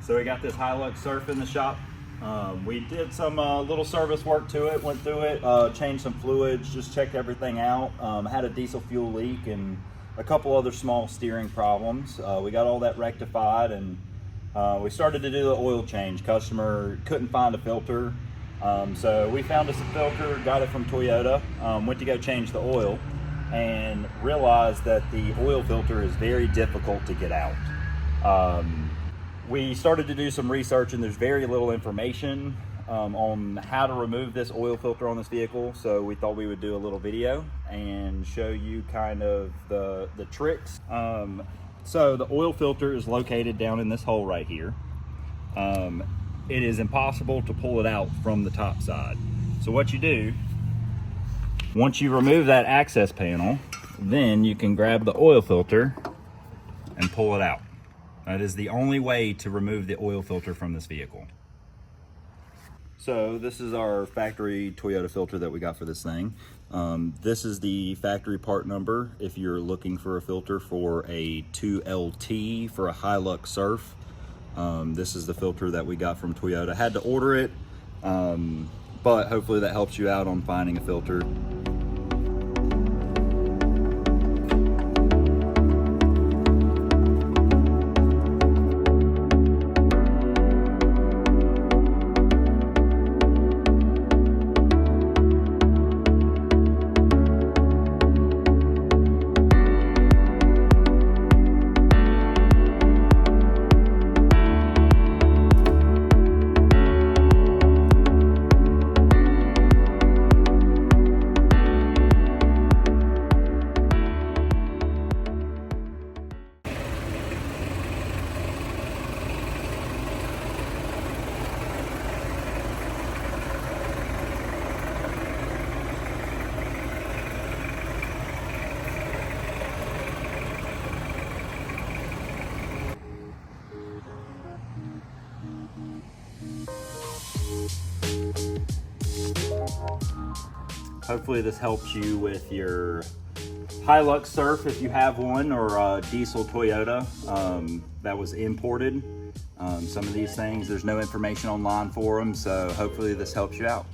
So we got this Hilux Surf in the shop. We did some little service work to it, went through it, changed some fluids, just checked everything out. Had a diesel fuel leak and a couple other small steering problems. We got all that rectified, and we started to do the oil change. Customer couldn't find a filter, so we found us a filter, got it from Toyota, went to go change the oil, and realized that the oil filter is very difficult to get out. We started to do some research, and there's very little information on how to remove this oil filter on this vehicle, so we thought we would do a little video and show you kind of the tricks. So the oil filter is located down in this hole right here. It is impossible to pull it out from the top side. So what you do, once you remove that access panel, then you can grab the oil filter and pull it out. That is the only way to remove the oil filter from this vehicle. So this is our factory Toyota filter that we got for this thing. This is the factory part number if you're looking for a filter for a 2LT for a Hilux Surf. This is the filter that we got from Toyota. Had to order it, but hopefully that helps you out on finding a filter. Hopefully this helps you with your Hilux Surf if you have one, or a diesel Toyota that was imported. Some of these things, there's no information online for them, so hopefully this helps you out.